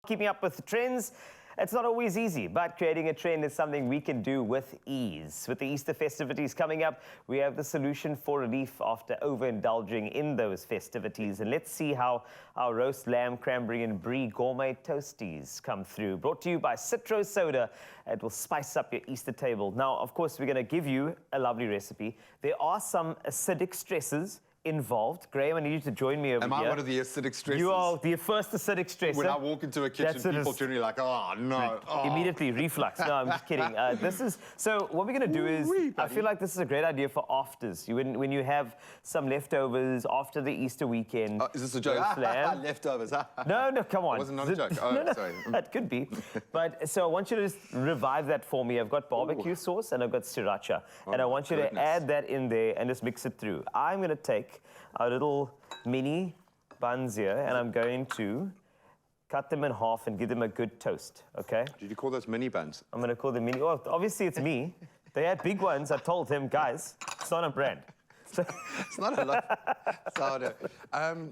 keeping up with the trends. It's not always easy, but creating a trend is something we can do with ease. With the Easter festivities coming up, we have the solution for relief after overindulging in those festivities. And let's see how our roast lamb, cranberry and brie gourmet toasties come through. Brought to you by CITROSODA. It will spice up your Easter table. Now, of course, we're going to give you a lovely recipe. There are some acidic stresses involved. Graham, I need you to join me over here. Am I one of the acidic stresses? You are the first acidic stressor. When I walk into a kitchen, people generally like, oh, no. Oh. Immediately reflux. No, I'm just kidding. So what we're going to do is, I feel like this is a great idea for afters. When you have some leftovers after the Easter weekend. Is this a joke? Leftovers. No, come on. It wasn't not a joke. Oh, no, sorry. That could be. But so I want you to just revive that for me. I've got barbecue sauce and I've got sriracha. And I want you to add that in there and just mix it through. I'm going to take our little mini buns here, and I'm going to cut them in half and give them a good toast, okay? Did you call those mini buns? I'm going to call them mini. Well, obviously it's me. They had big ones. I told them, guys, it's not a brand. It's not a lot. Sourdough.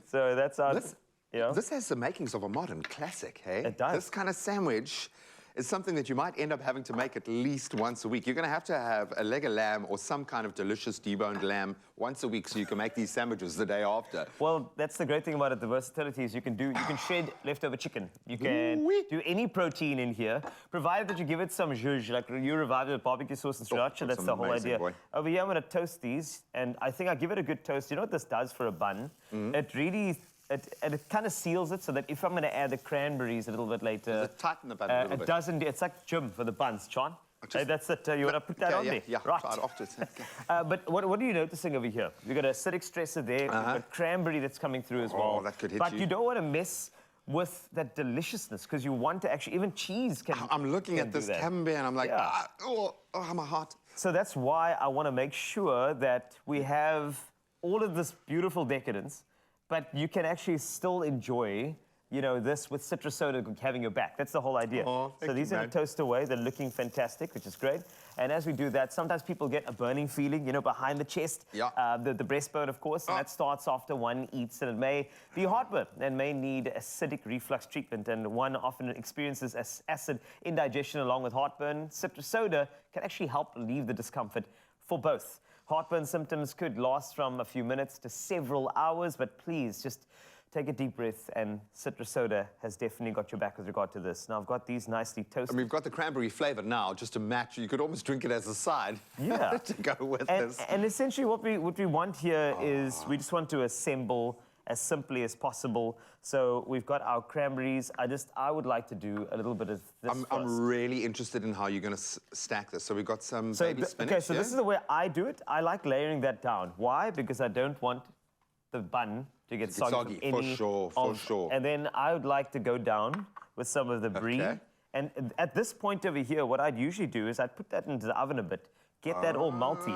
So that's our... This has the makings of a modern classic, hey? It does. This kind of sandwich is something that you might end up having to make at least once a week. You're going to have a leg of lamb or some kind of delicious deboned lamb once a week so you can make these sandwiches the day after. Well, that's the great thing about it. The versatility is you can shred leftover chicken. You can do any protein in here, provided that you give it some zhuzh, like you revive it with barbecue sauce and sriracha. That's the whole idea. Boy. Over here, I'm going to toast these, and I think I give it a good toast. You know what this does for a bun? It really... It kind of seals it so that if I'm going to add the cranberries a little bit later... Does it tighten the bun a little bit? It doesn't. It's like gym for the buns, John. Hey, that's it. You want to put that on there? Yeah, right. try it afterwards. But what are you noticing over here? You've got acidic stressor there. You've got cranberry that's coming through as well. Oh, that could hit but you. You don't want to mess with that deliciousness because you want to actually... Even cheese can... I'm looking at this camembert and I'm like, my heart. So that's why I want to make sure that we have all of this beautiful decadence, but you can actually still enjoy, you know, this with CITROSODA having your back. That's the whole idea. Oh, so these are going to toast away. They're looking fantastic, which is great. And as we do that, sometimes people get a burning feeling, you know, behind the chest. Yeah. The breastbone, of course, and that starts after one eats, and it may be heartburn and may need acidic reflux treatment. And one often experiences acid indigestion along with heartburn. CITROSODA can actually help relieve the discomfort for both. Heartburn symptoms could last from a few minutes to several hours, but please just take a deep breath, and CITROSODA has definitely got your back with regard to this. Now, I've got these nicely toasted. And we've got the cranberry flavor now, just to match. You could almost drink it as a side to go with this. And essentially what we want here is we just want to assemble as simply as possible. So we've got our cranberries. I would like to do a little bit of this I'm really interested in how you're going to stack this. So we've got some baby spinach. Okay, so this is the way I do it. I like layering that down. Why? Because I don't want the bun to get soggy. For sure. And then I would like to go down with some of the brie. Okay. And at this point over here, what I'd usually do is I'd put that into the oven a bit, get that all melty,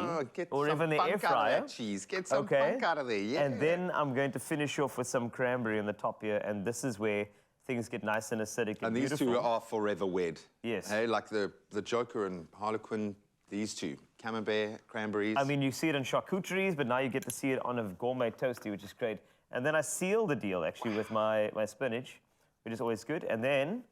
or even the air fryer. Get some funk out of there, yeah. And then I'm going to finish off with some cranberry on the top here, and this is where things get nice and acidic and these beautiful. two are forever wed. Yes. Hey, like the Joker and Harlequin, these two. Camembert, cranberries. I mean, you see it in charcuteries, but now you get to see it on a gourmet toastie, which is great. And then I seal the deal, actually, with my spinach, which is always good. And then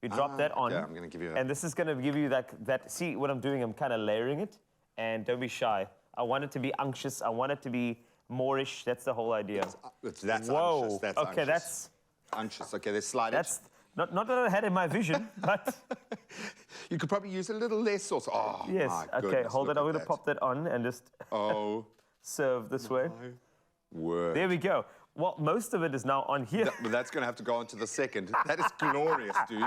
you drop that on. Yeah, I'm going to give you that. And this is going to give you that... See, what I'm doing, I'm kind of layering it. And don't be shy. I want it to be unctuous. I want it to be Moorish. That's the whole idea. That's Whoa. unctuous. That's okay, unctuous. that's... Unctuous. Okay, there's slidage. That's... Not that I had in my vision, but... You could probably use a little less sauce. Oh, yes. my Okay, goodness, hold it. I'm going to pop that on and just serve this way. Word. There we go. Well, most of it is now on here. That's going to have to go on to the second. That is glorious, dude.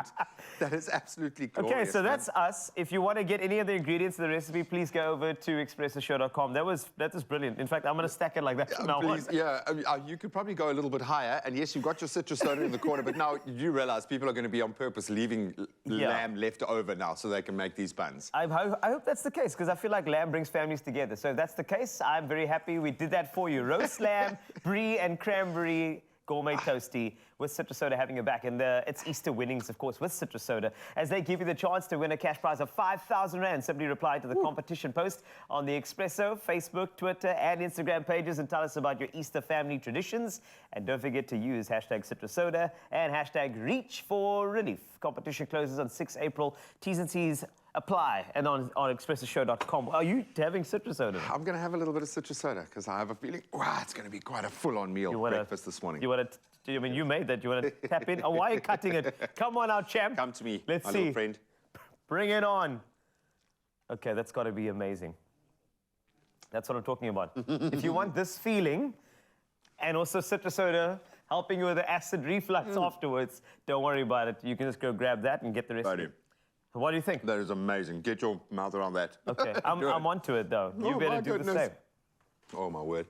That is absolutely glorious. Okay, so that's us. If you want to get any of the ingredients of the recipe, please go over to expressoshow.com. That was brilliant. In fact, I'm going to stack it like that from now on. Yeah, you could probably go a little bit higher. And yes, you've got your CITROSODA in the corner, but now you realize people are going to be on purpose leaving lamb left over now so they can make these buns. I hope that's the case, because I feel like lamb brings families together. So if that's the case, I'm very happy we did that for you. Roast lamb, brie and cranberry gourmet toastie with CITROSODA having your back. And it's Easter winnings, of course, with CITROSODA, as they give you the chance to win a cash prize of 5,000 Rand. Simply reply to the competition post on the Expresso, Facebook, Twitter, and Instagram pages and tell us about your Easter family traditions. And don't forget to use hashtag CITROSODA and hashtag Reach for Relief. Competition closes on 6 April. T's and C's apply, and on expressoshow.com. Are you having CITROSODA? I'm going to have a little bit of CITROSODA because I have a feeling, wow, it's going to be quite a full-on meal breakfast this morning. You want to? I mean, you made that. You want to tap in? Oh, why are you cutting it? Come on, our champ. Come to me, Let's my see. little friend. Bring it on. Okay, that's got to be amazing. That's what I'm talking about. If you want this feeling, and also CITROSODA helping you with the acid reflux afterwards, don't worry about it. You can just go grab that and get the rest of it. What do you think? That is amazing. Get your mouth around that. Okay, I'm onto it, though. You better do the same. Oh, my word.